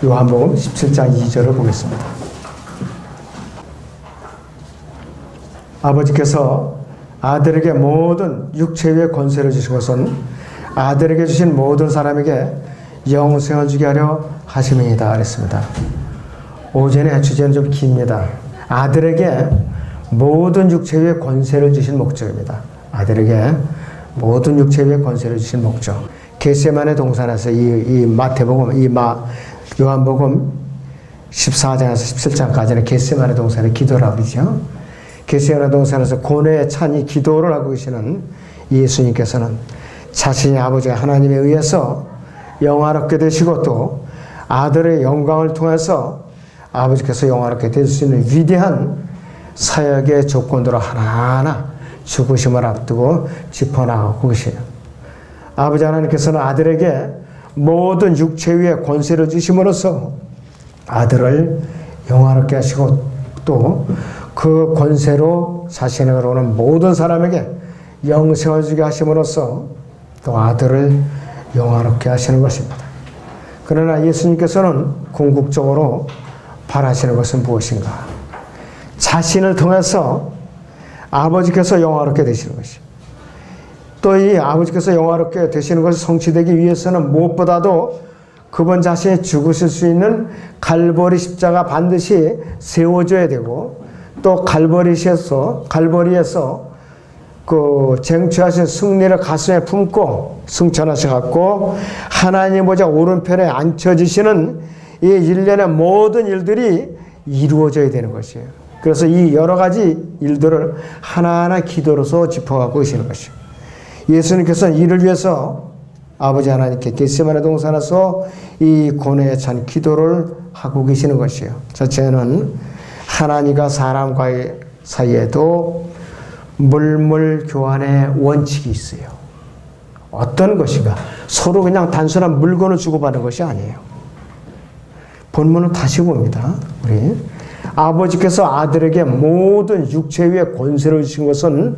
요한복음 17장 2절을 보겠습니다. 아버지께서 아들에게 모든 육체 위에 권세를 주신 것은 아들에게 주신 모든 사람에게 영생을 주게 하려 하심이니이다 그랬습니다. 오전에 주제는 좀 깁니다. 아들에게 모든 육체 위에 권세를 주신 목적입니다. 아들에게 모든 육체 위에 권세를 주신 목적. 겟세마네 동산에서 이 마태복음, 요한복음 14장에서 17장까지는 겟세마네 동산의 기도라고 그러죠. 겟세마네 동산에서 고뇌에 찬 이 기도를 하고 계시는 예수님께서는 자신의 아버지 하나님에 의해서 영화롭게 되시고 또 아들의 영광을 통해서 아버지께서 영화롭게 될 수 있는 위대한 사역의 조건들을 하나하나 죽으심을 앞두고 짚어나가고 계세요. 아버지 하나님께서는 아들에게 모든 육체 위에 권세를 주심으로써 아들을 영화롭게 하시고 또 그 권세로 자신에게 오는 모든 사람에게 영생을 주게 하심으로써 또 아들을 영화롭게 하시는 것입니다. 그러나 예수님께서는 궁극적으로 바라시는 것은 무엇인가? 자신을 통해서 아버지께서 영화롭게 되시는 것이요. 또 이 아버지께서 영화롭게 되시는 것이 성취되기 위해서는 무엇보다도 그분 자신이 죽으실 수 있는 갈보리 십자가 반드시 세워줘야 되고 또 갈보리에서 그 쟁취하신 승리를 가슴에 품고 승천하셔갖고 하나님 보좌 오른편에 앉혀지시는 이 일련의 모든 일들이 이루어져야 되는 것이에요. 그래서 이 여러 가지 일들을 하나하나 기도로서 짚어가고 계시는 것이에요. 예수님께서는 이를 위해서 아버지 하나님께 겟세마네 동산에서 이 고뇌에 찬 기도를 하고 계시는 것이에요. 첫째는 하나님과 사람과의 사이에도 물물 교환의 원칙이 있어요. 어떤 것인가? 서로 그냥 단순한 물건을 주고받는 것이 아니에요. 본문은 다시 봅니다. 우리 아버지께서 아들에게 모든 육체 위에 권세를 주신 것은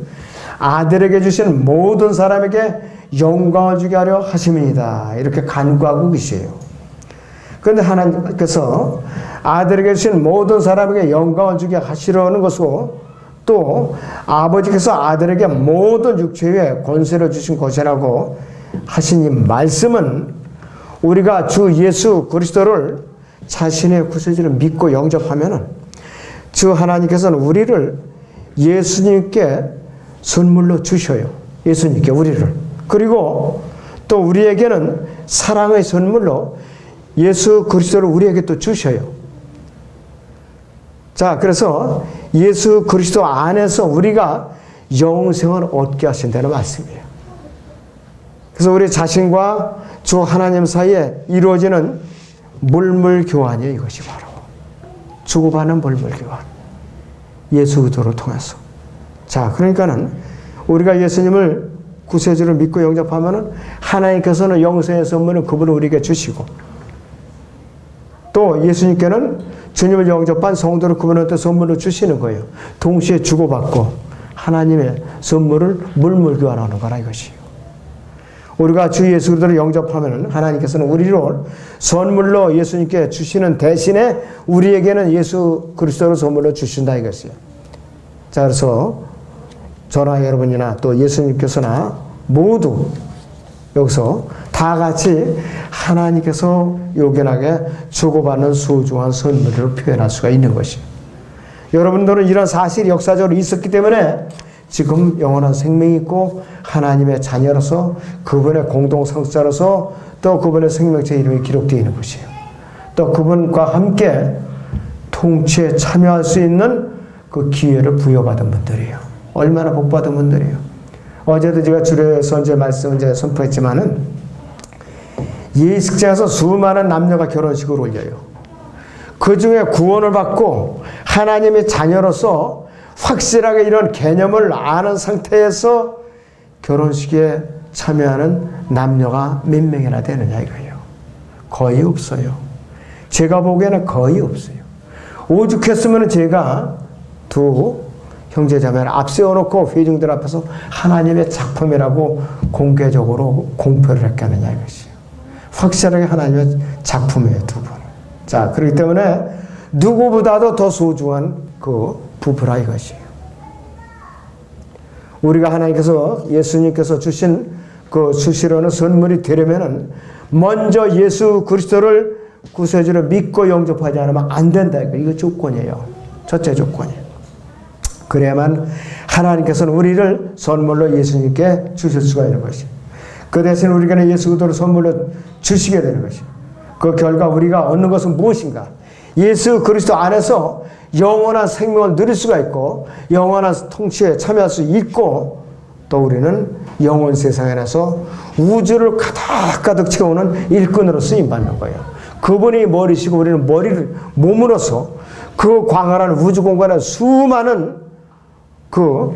아들에게 주신 모든 사람에게 영광을 주게 하려 하심이니이다. 이렇게 간구하고 계세요. 그런데 하나님께서 아들에게 주신 모든 사람에게 영광을 주게 하시려는 것이고 또 아버지께서 아들에게 모든 육체 위에 권세를 주신 것이라고 하신 이 말씀은 우리가 주 예수 그리스도를 자신의 구세주를 믿고 영접하면은 주 하나님께서는 우리를 예수님께 선물로 주셔요. 예수님께 우리를. 그리고 또 우리에게는 사랑의 선물로 예수 그리스도를 우리에게 또 주셔요. 자, 그래서 예수 그리스도 안에서 우리가 영생을 얻게 하신다는 말씀이에요. 그래서 우리 자신과 주 하나님 사이에 이루어지는 물물 교환이에요. 이것이 바로 주고받는 물물 교환. 예수 그리스도를 통해서. 자, 그러니까는 우리가 예수님을 구세주를 믿고 영접하면은 하나님께서는 영생의 선물을 그분을 우리에게 주시고 또 예수님께는 주님을 영접한 성도를 그분한테 선물로 주시는 거예요. 동시에 주고받고 하나님의 선물을 물물 교환하는 거라 이것이에요. 우리가 주 예수 그리스도를 영접하면 하나님께서는 우리를 선물로 예수님께 주시는 대신에 우리에게는 예수 그리스도를 선물로 주신다 이것이에요. 자, 그래서 저나 여러분이나 또 예수님께서나 모두 여기서 다 같이 하나님께서 요긴하게 주고받는 소중한 선물을 표현할 수가 있는 것이에요. 여러분들은 이런 사실이 역사적으로 있었기 때문에 지금 영원한 생명이 있고 하나님의 자녀로서 그분의 공동상자로서 또 그분의 생명체 이름이 기록되어 있는 것이에요. 또 그분과 함께 통치에 참여할 수 있는 그 기회를 부여받은 분들이에요. 얼마나 복받은 분들이에요. 어제도 제가 주례 선제 말씀을 이제 선포했지만은 예식장에서 수많은 남녀가 결혼식을 올려요. 그 중에 구원을 받고 하나님의 자녀로서 확실하게 이런 개념을 아는 상태에서 결혼식에 참여하는 남녀가 몇 명이나 되느냐 이거예요. 거의 없어요. 제가 보기에는 거의 없어요. 오죽했으면 제가 두 형제자매를 앞세워놓고 회중들 앞에서 하나님의 작품이라고 공개적으로 공표를 했겠느냐 이것이에요. 확실하게 하나님의 작품이에요, 두 분. 자, 그렇기 때문에 누구보다도 더 소중한 그 부부라 이것이에요. 우리가 하나님께서 예수님께서 주신 그 수시로는 선물이 되려면은 먼저 예수 그리스도를 구세주로 믿고 영접하지 않으면 안 된다. 이거 조건이에요. 첫째 조건이에요. 그래야만 하나님께서는 우리를 선물로 예수님께 주실 수가 있는 것이에요. 그 대신 우리가 예수 그리스도를 선물로 주시게 되는 것이에요. 그 결과 우리가 얻는 것은 무엇인가? 예수 그리스도 안에서 영원한 생명을 누릴 수가 있고 영원한 통치에 참여할 수 있고 또 우리는 영원 세상에 나서 우주를 가득가득 채우는 일꾼으로 쓰임받는 거예요. 그분이 머리시고 우리는 머리를 몸으로서 그 광활한 우주 공간에 수많은 그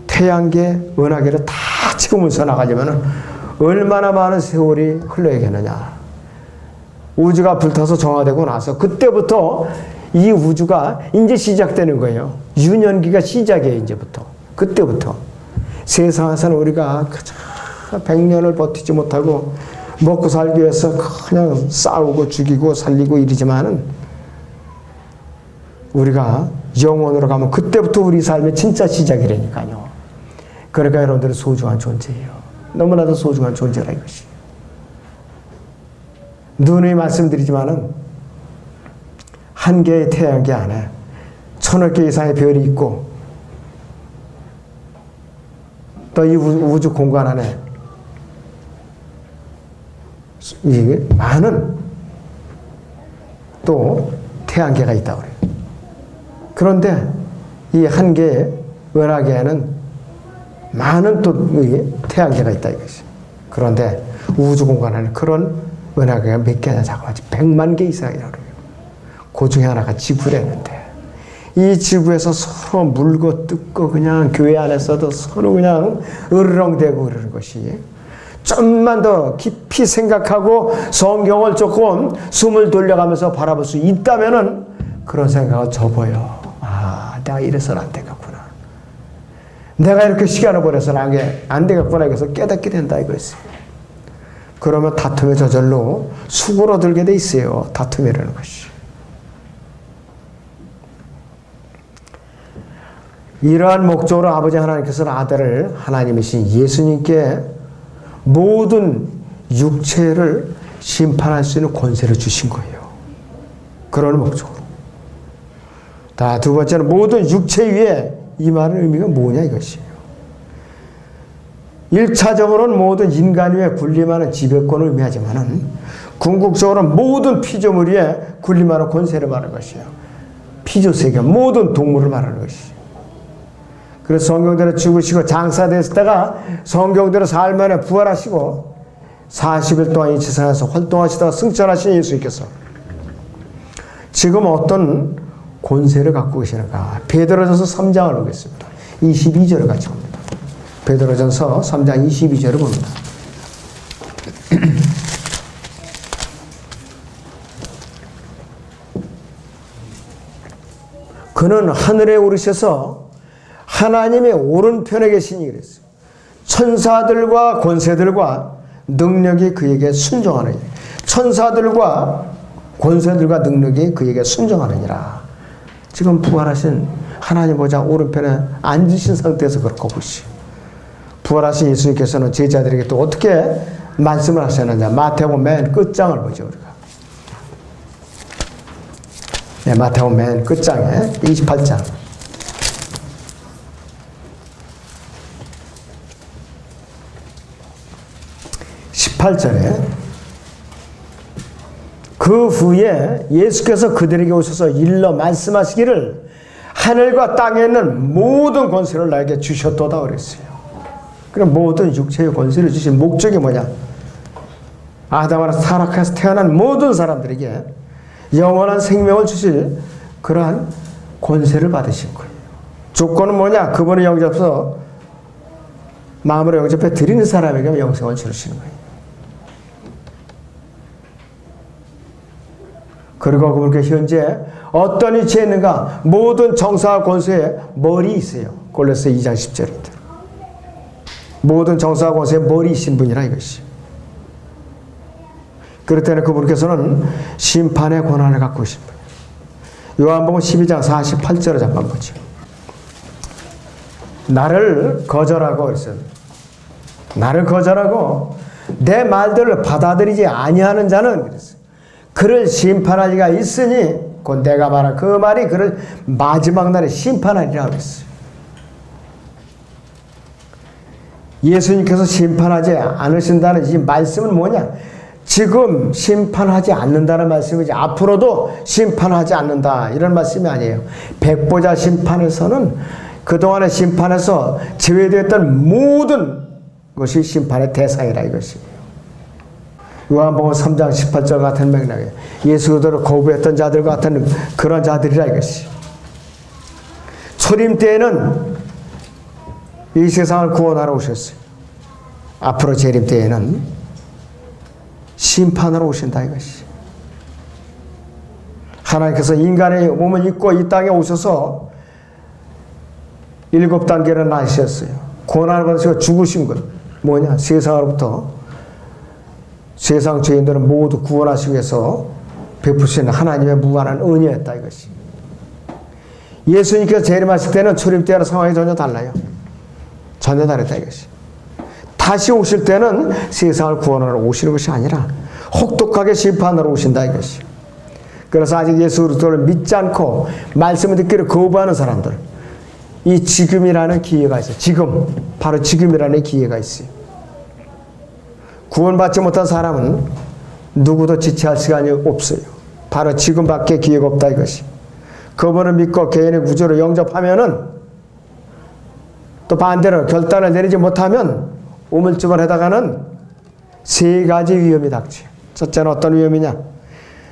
태양계, 은하계를 다 채우면서 나가려면 얼마나 많은 세월이 흘러야겠느냐. 우주가 불타서 정화되고 나서 그때부터 이 우주가 이제 시작되는 거예요. 유년기가 시작이에요. 이제부터. 그때부터. 세상에서는 우리가 100년을 버티지 못하고 먹고 살기 위해서 그냥 싸우고 죽이고 살리고 이러지만은 우리가 영원으로 가면 그때부터 우리 삶의 진짜 시작이라니까요. 그러니까 여러분들은 소중한 존재예요. 너무나도 소중한 존재라 이것이. 누누이 말씀드리지만은 한 개의 태양계 안에 1000억 개 이상의 별이 있고 또 이 우주 공간 안에 이 많은 또 태양계가 있다고 그래요. 그런데 이 한 개의 은하계에는 많은 또 태양계가 있다 이것이. 그런데 우주 공간 안에 그런 은하계가 몇 개나 작아지 100만 개 이상이라고 그래요. 그 중에 하나가 지구라는데 이 지구에서 서로 물고 뜯고 그냥 교회 안에서도 서로 그냥 으르렁대고 그러는 것이 좀만 더 깊이 생각하고 성경을 조금 숨을 돌려가면서 바라볼 수 있다면은 그런 생각을 접어요. 아, 내가 이래서는 안 되겠구나. 내가 이렇게 시간을 보내서는 안 되겠구나. 그래서 깨닫게 된다 이거였어요. 그러면 다툼에 저절로 수그러들게 돼 있어요. 다툼이라는 것이. 이러한 목적으로 아버지 하나님께서는 아들을 하나님이신 예수님께 모든 육체를 심판할 수 있는 권세를 주신 거예요. 그런 목적으로. 두 번째는 모든 육체 위에 이 말의 의미가 뭐냐 이것이에요. 1차적으로는 모든 인간 위에 군림하는 지배권을 의미하지만은 궁극적으로는 모든 피조물 위에 군림하는 권세를 말하는 것이에요. 피조세계 모든 동물을 말하는 것이에요. 그래서 성경대로 죽으시고 장사되셨다가 성경대로 삶 안에 부활하시고 40일 동안 이 세상에서 활동하시다가 승천하신 예수님께서 지금 어떤 권세를 갖고 계시는가. 베드로전서 3장을 보겠습니다. 22절을 같이 봅니다. 베드로전서 3장 22절을 봅니다. 그는 하늘에 오르셔서 하나님의 오른편에 계시니 그랬어요. 천사들과 권세들과 능력이 그에게 순종하느니라. 천사들과 권세들과 능력이 그에게 순종하느니라. 지금 부활하신 하나님 보좌 오른편에 앉으신 상태에서 그렇고 보시오. 부활하신 예수님께서는 제자들에게 또 어떻게 말씀을 하셨느냐. 마태복음 맨 끝장을 보죠. 우리가. 네, 마태복음 맨 끝장에 28장. 18절에 그 후에 예수께서 그들에게 오셔서 일러 말씀하시기를 하늘과 땅에 있는 모든 권세를 나에게 주셨도다 그랬어요. 그럼 모든 육체의 권세를 주신 목적이 뭐냐? 아담으로 타락해서 태어난 모든 사람들에게 영원한 생명을 주실 그러한 권세를 받으신 거예요. 조건은 뭐냐? 그분을 영접해서 마음으로 영접해 드리는 사람에게 영생을 주시는 거예요. 그리고 그분께 현재 어떤 위치에 있는가? 모든 정사와 권세에 머리 있어요. 골로새 2장 10절입니다. 모든 정사와 권세에 머리이신 분이라 이것이. 그럴 때는 그분께서는 심판의 권한을 갖고 계신 분이에요. 요한복음 12장 48절을 잠깐 보죠. 나를 거절하고 그랬어요. 나를 거절하고 내 말들을 받아들이지 아니하는 자는 그랬어요. 그를 심판할 리가 있으니 곧 내가 말한 그 말이 그를 마지막 날에 심판하리라 그랬어요. 예수님께서 심판하지 않으신다는 이 말씀은 뭐냐? 지금 심판하지 않는다는 말씀이지 앞으로도 심판하지 않는다 이런 말씀이 아니에요. 백보자 심판에서는 그동안의 심판에서 제외되었던 모든 것이 심판의 대상이라 이것이에요. 요한복음 3장 18절 같은 맥락에 예수 그리스도를 거부했던 자들 같은 그런 자들이라 이것이. 초림 때에는 이 세상을 구원하러 오셨어요. 앞으로 재림 때에는 심판하러 오신다 이것이. 하나님께서 인간의 몸을 입고 이 땅에 오셔서 7단계를 나셨어요. 고난을 받으시고 죽으신 것 뭐냐? 세상으로부터 세상 죄인들은 모두 구원하시기 위해서 베푸시는 하나님의 무한한 은혜였다 이것이. 예수님께서 재림하실 때는 초림 때와는 상황이 전혀 달라요. 전혀 다르다 이것이. 다시 오실 때는 세상을 구원하러 오시는 것이 아니라 혹독하게 심판하러 오신다 이것이. 그래서 아직 예수 그리스도를 믿지 않고 말씀을 듣기를 거부하는 사람들, 이 지금이라는 기회가 있어요. 지금, 바로 지금이라는 기회가 있어요. 구원받지 못한 사람은 누구도 지체할 시간이 없어요. 바로 지금밖에 기회가 없다 이것이. 그분을 믿고 개인의 구조를 영접하면은 또 반대로 결단을 내리지 못하면 우물쭈물하다가는 3가지 위험이 닥쳐요. 첫째는 어떤 위험이냐?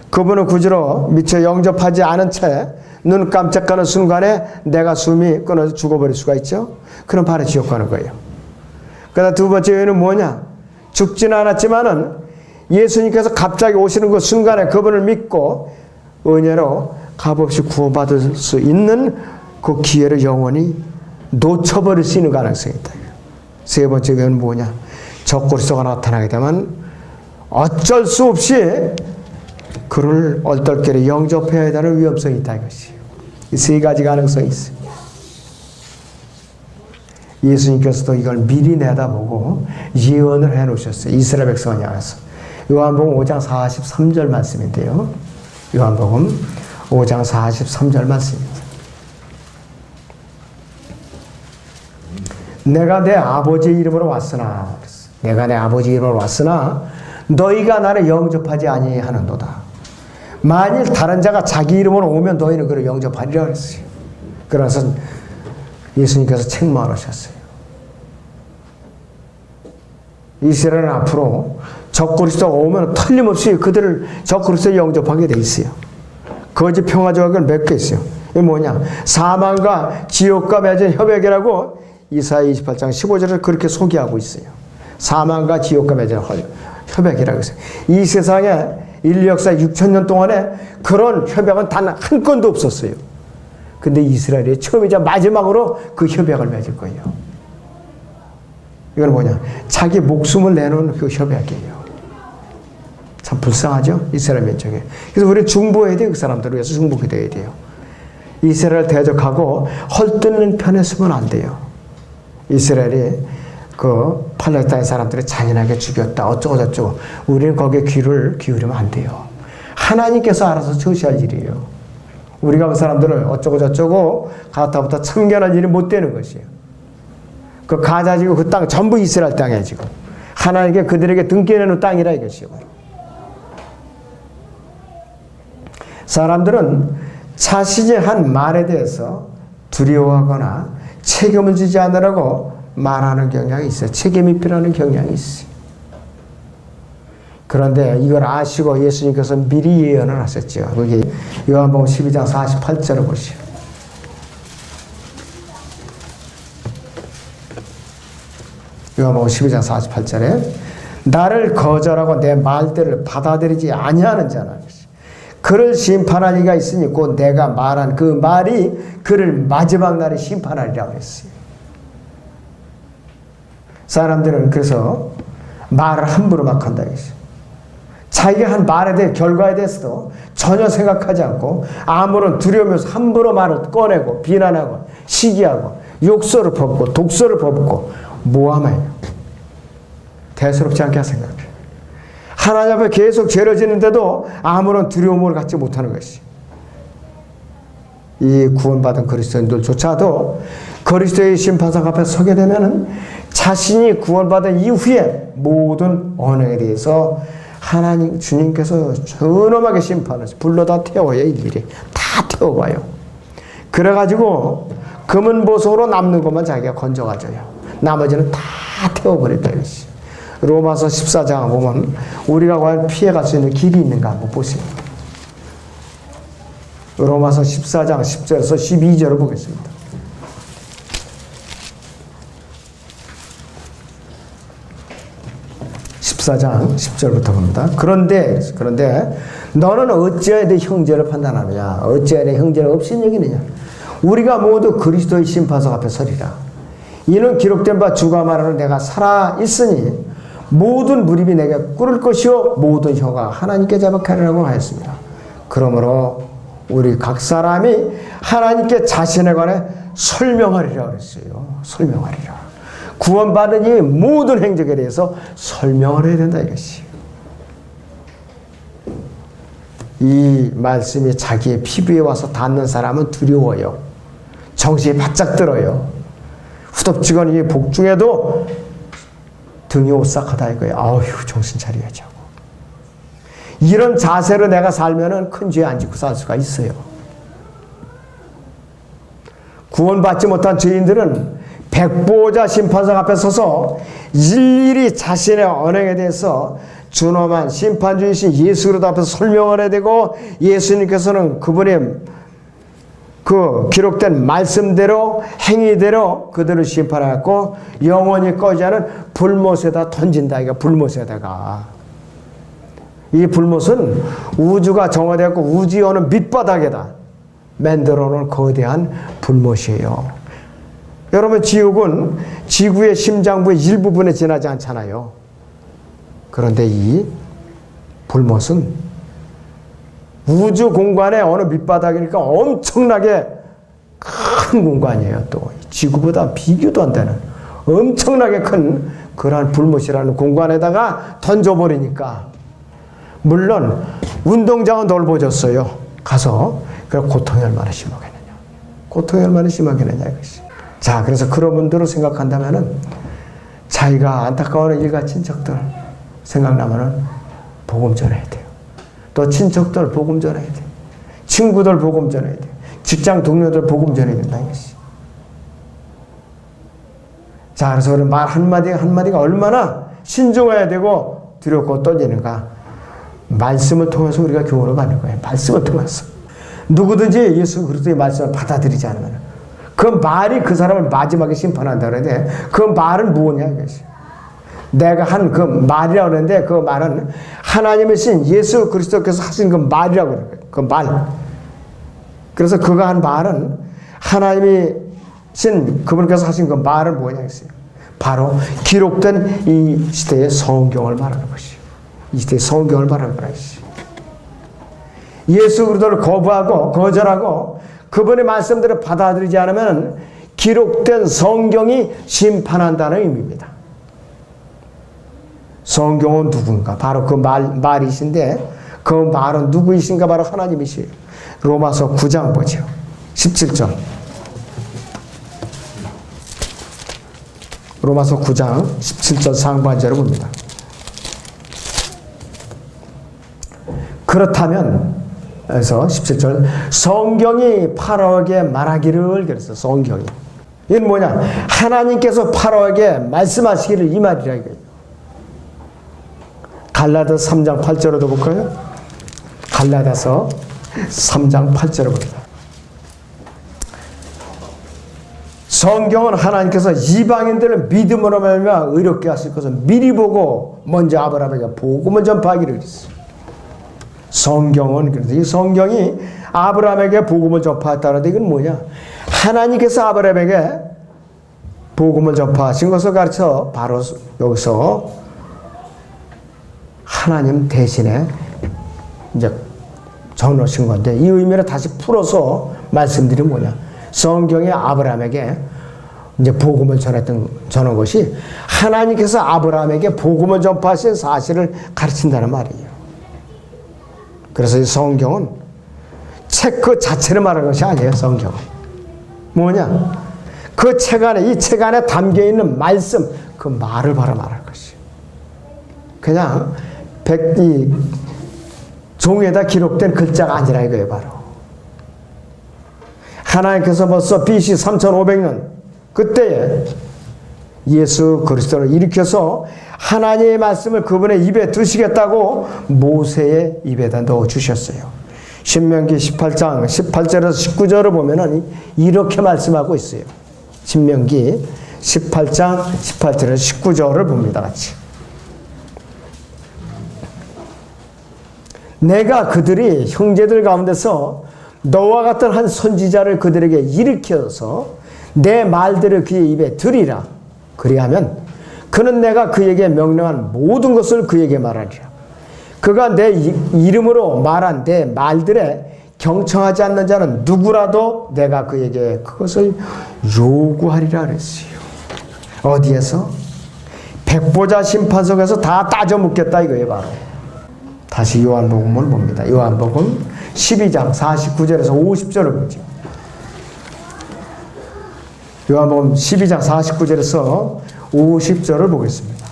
그분을 구주로 미처 영접하지 않은 채 눈 깜짝하는 순간에 내가 숨이 끊어져 죽어버릴 수가 있죠. 그럼 바로 지옥 가는 거예요. 그다음 두 번째 위험은 뭐냐? 죽지는 않았지만은 예수님께서 갑자기 오시는 그 순간에 그분을 믿고 은혜로 값없이 구원받을 수 있는 그 기회를 영원히 놓쳐버릴 수 있는 가능성이 있다. 세 번째 위험은 뭐냐? 적그리스도가 나타나게 되면 어쩔 수 없이 그를 얼떨결에 영접해야 되는 위험성이 있다 이것이. 이 3가지 가능성이 있어요. 예수님께서도 이걸 미리 내다보고 예언을 해놓으셨어요. 이스라엘 백성을 향해서. 요한복음 5장 43절 말씀인데요. 요한복음 5장 43절 말씀입니다. 내가 내 아버지의 이름으로 왔으나 내가 내 아버지 이름으로 왔으나 너희가 나를 영접하지 아니하는도다. 만일 다른 자가 자기 이름으로 오면 너희는 그를 영접하리라 그랬어요. 그래서 예수님께서 책망하셨어요. 이스라엘은 앞으로 적그리스도가 오면 틀림없이 그들을 적그리스도에 영접하게 돼 있어요. 거짓 평화 조약을 맺게 있어요. 이게 뭐냐? 사망과 지옥과 맺은 협약이라고 이사야 28장 15절을 그렇게 소개하고 있어요. 사망과 지옥과 맺은 협약이라고 했어요. 이 세상에 인류 역사 6,000년 동안에 그런 협약은 단 한 건도 없었어요. 근데 이스라엘이 처음이자 마지막으로 그 협약을 맺을 거예요. 이건 뭐냐? 자기 목숨을 내놓은 그 협약이에요. 참 불쌍하죠? 이스라엘 민족에. 그래서 우리 중보해야 돼요. 그 사람들을 위해서 중보가 돼야 돼요. 이스라엘을 대적하고 헐뜯는 편에 서면 안 돼요. 이스라엘이 그 팔레스타인 사람들을 잔인하게 죽였다 어쩌고 저쩌고 우리는 거기에 귀를 기울이면 안 돼요. 하나님께서 알아서 처시할 일이에요. 우리가 그 사람들을 어쩌고 저쩌고 가타부터 참견할 일이 못 되는 것이에요. 그 가자지구 그 땅 전부 이스라엘 땅이에요. 지금 하나님께 그들에게 등겨내는 땅이라 이것이요. 사람들은 자신이 한 말에 대해서 두려워하거나 책임을 지지 않으라고 말하는 경향이 있어요. 책임이 필요한 경향이 있어요. 그런데 이걸 아시고 예수님께서 미리 예언을 하셨죠. 거기 요한복음 12장 48절을 보시오. 요한복음 12장 48절에 나를 거절하고 내 말들을 받아들이지 아니하는 자는 그를 심판할 이가 있으니 곧 내가 말한 그 말이 그를 마지막 날에 심판하리라고 했어요. 사람들은 그래서 말을 함부로 막 한다. 자기가 한 말에 대해 결과에 대해서도 전혀 생각하지 않고 아무런 두려움에서 함부로 말을 꺼내고 비난하고 시기하고 욕설을 퍼붓고 독설을 퍼붓고 모함해요. 대수롭지 않게 생각해요. 하나님 앞에 계속 죄를 짓는데도 아무런 두려움을 갖지 못하는 것이, 이 구원받은 그리스도인들조차도 그리스도의 심판상 앞에 서게 되면은 자신이 구원받은 이후에 모든 언행에 대해서 하나님 주님께서 존엄하게 심판하셔. 불러 다 태워요. 일일이 다 태워봐요. 그래가지고 금은 보석으로 남는 것만 자기가 건져가져요. 나머지는 다 태워버린다 이것이. 로마서 14장 보면 우리가 과연 피해갈 수 있는 길이 있는가 한번 보세요. 로마서 14장 10절에서 12절을 보겠습니다. (14장 10절부터) 봅니다. 그런데 너는 어찌하여 내 형제를 판단하느냐? 어찌하여 내 형제를 없인 여기느냐? 우리가 모두 그리스도의 심판석 앞에 서리라. 이는 기록된 바 주가 말하는 내가 살아 있으니 모든 무릎이 내게 꿇을 것이요 모든 혀가 하나님께 자박하리라고 하였습니다. 그러므로 우리 각 사람이 하나님께 자신에 관해 설명하리라 그랬어요. 설명하리라. 구원받은 이 모든 행적에 대해서 설명을 해야 된다 이것이. 이 말씀이 자기의 피부에 와서 닿는 사람은 두려워요. 정신이 바짝 들어요. 후덥지건 이 복중에도 등이 오싹하다 이거예요. 아휴 정신 차려야지 하고. 이런 자세로 내가 살면은 큰 죄 안 짓고 살 수가 있어요. 구원받지 못한 죄인들은 백보자 심판상 앞에 서서 일일이 자신의 언행에 대해서 준엄한 심판주이신 예수 그리스도 앞에서 설명을 해야 되고, 예수님께서는 그분의 그 기록된 말씀대로 행위대로 그들을 심판하고 영원히 꺼지지 않은 불못에다 던진다. 이거 불못에다가. 이 불못은 우주가 정화되었고 우주에 오는 밑바닥에다 만들어 놓은 거대한 불못이에요. 여러분, 지옥은 지구의 심장부의 일부분에 지나지 않잖아요. 그런데 이 불못은 우주 공간의 어느 밑바닥이니까 엄청나게 큰 공간이에요. 또 지구보다 비교도 안 되는 엄청나게 큰 그러한 불못이라는 공간에다가 던져버리니까, 물론 운동장은 넓어졌어요. 가서 그 고통이 얼마나 심하겠느냐. 고통이 얼마나 심하겠느냐 이것이. 자, 그래서 그런 분들을 생각한다면은 자기가 안타까워하는 일가 친척들 생각나면은 복음 전해야 돼요. 또 친척들 복음 전해야 돼. 친구들 복음 전해야 돼. 직장 동료들 복음 전해야 된다 이것이. 자, 그래서 말 한마디 한마디가 얼마나 신중해야 되고 두렵고 떨리는가. 말씀을 통해서 우리가 교훈을 받는 거예요. 말씀을 통해서. 누구든지 예수 그리스도의 말씀을 받아들이지 않으면 그 말이 그 사람을 마지막에 심판한다 그러는데, 그 말은 무엇이냐 이것이. 내가 한 그 말이라고 그러는데 그 말은 하나님이신 예수 그리스도께서 하신 그 말이라고 그래요. 그 말. 그래서 그가 한 말은 하나님이신 그분께서 하신 그 말은 뭐냐 했어요. 바로 기록된 이 시대의 성경을 말하는 것이에요. 이 시대의 성경을 말하는 것이에요. 예수 그리스도를 거부하고 거절하고 그분의 말씀들을 받아들이지 않으면 기록된 성경이 심판한다는 의미입니다. 성경은 누군가? 바로 그 말이신데 그 말은 누구이신가? 바로 하나님이시에요. 로마서 9장 보죠. 17절. 로마서 9장 17절 상반절을 봅니다. 그렇다면, 그래서 17절, 성경이 바로에게 말하기를 그랬어. 성경이. 이건 뭐냐? 하나님께서 바로에게 말씀하시기를 이 말이라 이거예요. 갈라디아서 3장 8절에도 볼까요? 갈라디아서 3장 8절을 봅니다. 성경은 하나님께서 이방인들을 믿음으로 말미암아 의롭게 하실 것을 미리 보고 먼저 아브라함에게 복음을 전파하기를 그랬어요. 성경은, 그래서 이 성경이 아브라함에게 복음을 전파했다는데 이건 뭐냐? 하나님께서 아브라함에게 복음을 전파하신 것을 가르쳐 바로 여기서 하나님 대신에 이제 전하신 건데, 이 의미를 다시 풀어서 말씀드리면 뭐냐. 성경에 아브라함에게 이제 복음을 전한 것이 하나님께서 아브라함에게 복음을 전파하신 사실을 가르친다는 말이에요. 그래서 이 성경은 책 그 자체를 말하는 것이 아니에요. 성경은 뭐냐, 그 책 안에, 이 책 안에 담겨있는 말씀, 그 말을 바로 말할 것이에요. 그냥 이 종에다 기록된 글자가 아니라 이거예요. 바로 하나님께서 벌써 BC 3500년 그때에 예수 그리스도를 일으켜서 하나님의 말씀을 그분의 입에 두시겠다고 모세의 입에다 넣어주셨어요. 신명기 18장 18절에서 19절을 보면은 이렇게 말씀하고 있어요. 신명기 18장 18절에서 19절을 봅니다. 같이. 내가 그들이 형제들 가운데서 너와 같은 한 선지자를 그들에게 일으켜서 내 말들을 그의 입에 들이라. 그리하면 그는 내가 그에게 명령한 모든 것을 그에게 말하리라. 그가 내 이름으로 말한 내 말들에 경청하지 않는 자는 누구라도 내가 그에게 그것을 요구하리라 그랬어요. 어디에서? 백보자 심판석에서 다 따져 묻겠다 이거예요. 바로 다시 요한복음을 봅니다. 요한복음 12장 49절에서 50절을 보죠. 요한복음 12장 49절에서 50절을 보겠습니다.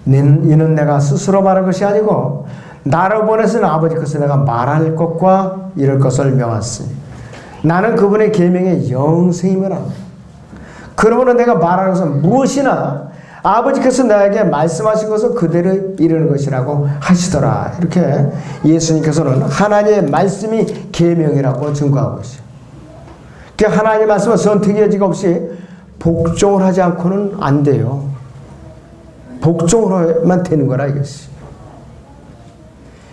이는 내가 스스로 말한 것이 아니고 나를 보내신 아버지 것을 내가 말할 것과 이럴 것을 명하시니 나는 그분의 계명에 영생이므라. 그러므로 내가 말하는 것은 무엇이나 아버지께서 나에게 말씀하신 것을 그대로 이루는 것이라고 하시더라. 이렇게 예수님께서는 하나님의 말씀이 계명이라고 증거하고 있어요. 그 하나님의 말씀은 선택의 여지가 없이 복종을 하지 않고는 안 돼요. 복종으로만 되는 거라 이것이.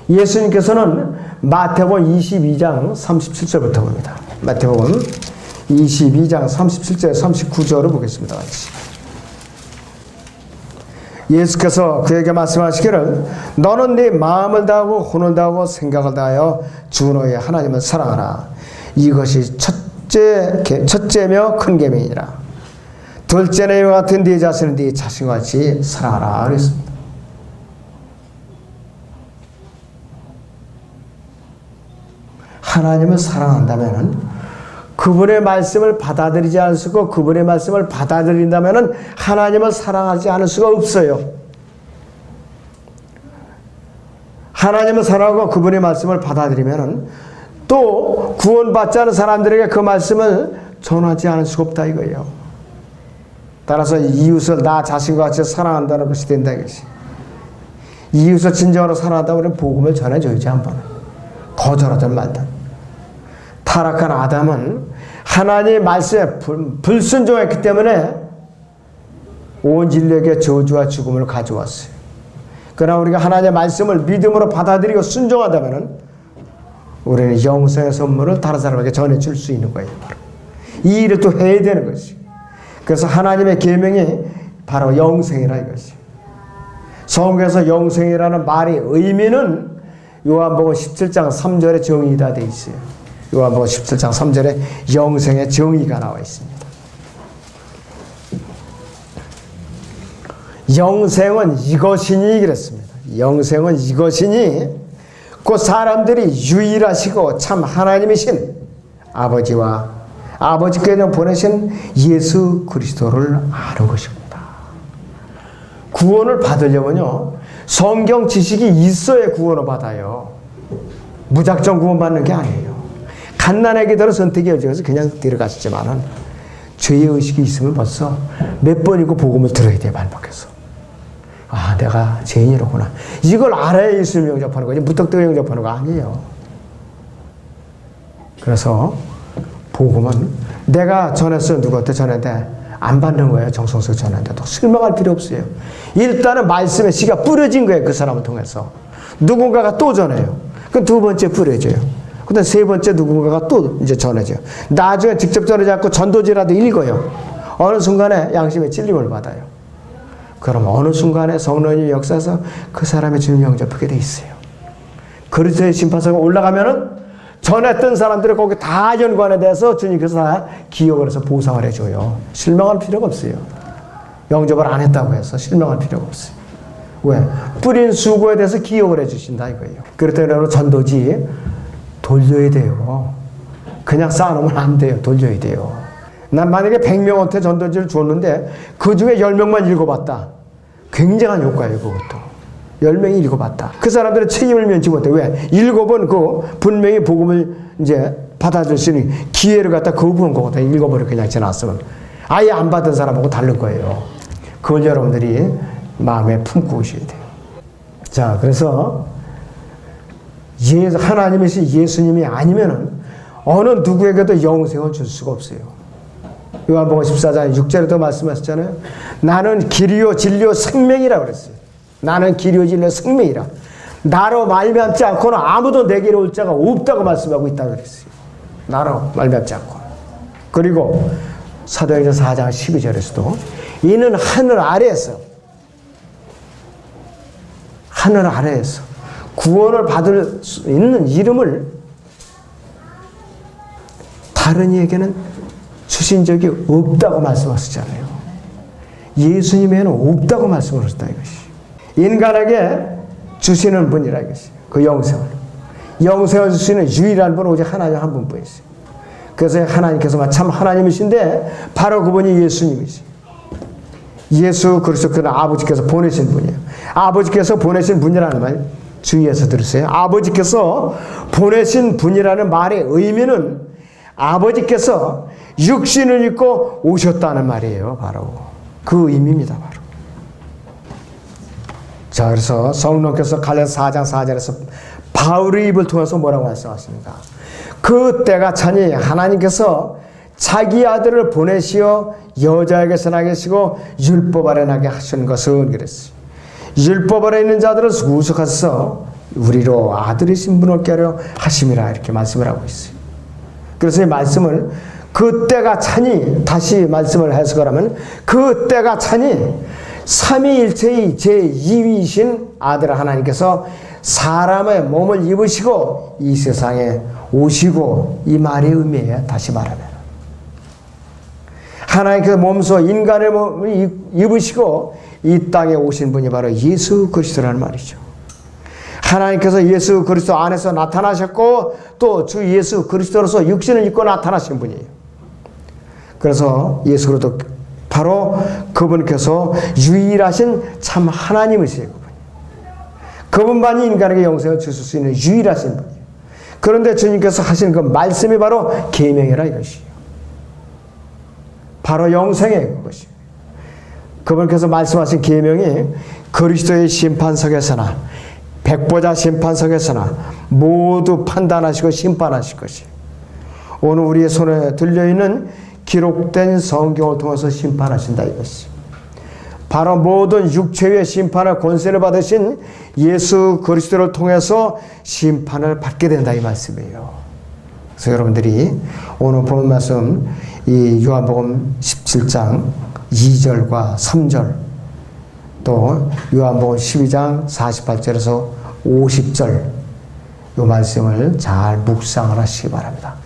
예수님께서는 마태복음 22장 37절부터 봅니다. 마태복음 22장 37절 39절을 보겠습니다. 같이. 예수께서 그에게 말씀하시기를 너는 네 마음을 다하고 혼을 다하고 생각을 다하여 주 너의 하나님을 사랑하라. 이것이 첫째며 큰 계명이니라. 둘째는 이와 같은 네 자신을 네 자신과 같이 사랑하라 그랬습니다. 하나님을 사랑한다면 그분의 말씀을 받아들이지 않을 수고 그분의 말씀을 받아들인다면 하나님을 사랑하지 않을 수가 없어요. 하나님을 사랑하고 그분의 말씀을 받아들이면 또 구원받지 않은 사람들에게 그 말씀을 전하지 않을 수가 없다 이거예요. 따라서 이웃을 나 자신과 같이 사랑한다는 것이 된다 이것이. 이웃을 진정으로 사랑한다고 하면 복음을 전해줘야지 한번. 거절하든 말든. 타락한 아담은 하나님의 말씀에 불순종했기 때문에 온 인류에게 저주와 죽음을 가져왔어요. 그러나 우리가 하나님의 말씀을 믿음으로 받아들이고 순종하다면 우리는 영생의 선물을 다른 사람에게 전해줄 수 있는 거예요. 이 일을 또 해야 되는 것이. 그래서 하나님의 계명이 바로 영생이라 이것이. 성경에서 영생이라는 말의 의미는 요한복음 17장 3절에 정의가 다 되어 있어요. 요한복음 17장 3절에 영생의 정의가 나와 있습니다. 영생은 이것이니 그랬습니다. 영생은 이것이니 그 사람들이 유일하시고 참 하나님이신 아버지와 아버지께서 보내신 예수 그리스도를 아는 것입니다. 구원을 받으려면요 성경 지식이 있어야 구원을 받아요. 무작정 구원받는 게 아니에요. 갓난의 기도로 선택의 여지에서 그냥 들어가시지만은 죄의 의식이 있으면 벌써 몇 번이고 복음을 들어야 돼요. 반복해서. 아 내가 죄인이로구나. 이걸 알아야 예수님 영접하는 거지 무턱대고 영접하는 거 아니에요. 그래서 복음은 내가 전했어요. 누구한테 전했는데 안 받는 거예요. 정성스럽게 전했는데도 실망할 필요 없어요. 일단은 말씀의 씨가 뿌려진 거예요. 그 사람을 통해서. 누군가가 또 전해요. 그 두 번째 뿌려져요. 그다음 세 번째 누군가가 또 이제 전해져요. 나중에 직접 전하지 않고 전도지라도 읽어요. 어느 순간에 양심의 찔림을 받아요. 그럼 어느 순간에 성령님의 역사에서 그 사람의 주님 영접하게 돼 있어요. 그리스도의 심판석에 올라가면은 전했던 사람들이 거기 다 연관에 대해서 주님께서 다 기억을 해서 보상을 해줘요. 실망할 필요가 없어요. 영접을 안 했다고 해서 실망할 필요가 없어요. 왜? 뿌린 수고에 대해서 기억을 해주신다 이거예요. 그렇다면 전도지 돌려야 돼요. 그냥 쌓아놓으면 안 돼요. 돌려야 돼요. 난 만약에 100명한테 전도지를 줬는데 그 중에 10명만 읽어봤다. 굉장한 효과예요. 그것도. 10명이 읽어봤다. 그 사람들은 책임을 면치 못해. 왜? 읽어본 그 분명히 복음을 이제 받아줄 수 있는 기회를 갖다 거부한 거거든. 읽어버려 그냥 지났으면. 아예 안 받은 사람하고 다른 거예요. 그걸 여러분들이 마음에 품고 오셔야 돼요. 자, 그래서 하나님이신 예수님이 아니면은 어느 누구에게도 영생을 줄 수가 없어요. 요한복음 14장 6절에도 말씀하셨잖아요. 나는 길이요 진리요 생명이라 그랬어요. 나는 길이요 진리요 생명이라. 나로 말미암지 않고는 아무도 내게로 올 자가 없다고 말씀하고 있다고 그랬어요. 나로 말미암지 않고. 그리고 사도행전 4장 12절에서도 이는 하늘 아래에서 구원을 받을 수 있는 이름을 다른 이에게는 주신 적이 없다고 말씀하셨잖아요. 예수님에는 없다고 말씀하셨다 이것이. 인간에게 주시는 분이라 이것이. 그 영생을 주시는 유일한 분은 오직 하나님 한 분뿐이세요. 그래서 하나님께서 참 하나님이신데 바로 그분이 예수님이세요. 예수 그리스도는 아버지께서 보내신 분이에요. 아버지께서 보내신 분이라는 말 주의해서 들으세요. 아버지께서 보내신 분이라는 말의 의미는 아버지께서 육신을 입고 오셨다는 말이에요. 바로 그 의미입니다. 바로. 자, 그래서 성령께서 갈라디아서 4장 4절에서 바울의 입을 통해서 뭐라고 말씀하십니까? 그 때가 차니 하나님께서 자기 아들을 보내시어 여자에게서 나게 하시고 율법 아래 나게 하신 것은 그랬어요. 율법 아래 있는 자들을 구속하셔서 우리로 아들이신 분을 얻게 하려 하심이라 이렇게 말씀을 하고 있어요. 그래서 이 말씀을 그 때가 차니 다시 말씀을 해석을 하면 그 때가 차니 삼위일체의 제2위이신 아들 하나님께서 사람의 몸을 입으시고 이 세상에 오시고 이 말의 의미예요. 다시 말하면 하나님께서 몸소 인간의 몸을 입으시고 이 땅에 오신 분이 바로 예수 그리스도라는 말이죠. 하나님께서 예수 그리스도 안에서 나타나셨고 또 주 예수 그리스도로서 육신을 입고 나타나신 분이에요. 그래서 예수 그리스도 바로 그분께서 유일하신 참 하나님이세요. 그분만이 인간에게 영생을 주실 수 있는 유일하신 분이에요. 그런데 주님께서 하신 그 말씀이 바로 계명이라 이것이에요. 바로 영생의 그것이에요. 그분께서 말씀하신 계명이 그리스도의 심판석에서나 백보자 심판석에서나 모두 판단하시고 심판하실 것이에요. 오늘 우리의 손에 들려있는 기록된 성경을 통해서 심판하신다 이것이. 바로 모든 육체의 심판의 권세를 받으신 예수 그리스도를 통해서 심판을 받게 된다 이 말씀이에요. 그래서 여러분들이 오늘 본 말씀 이 요한복음 17장 2절과 3절 또 요한복음 12장 48절에서 50절 이 말씀을 잘 묵상을 하시기 바랍니다.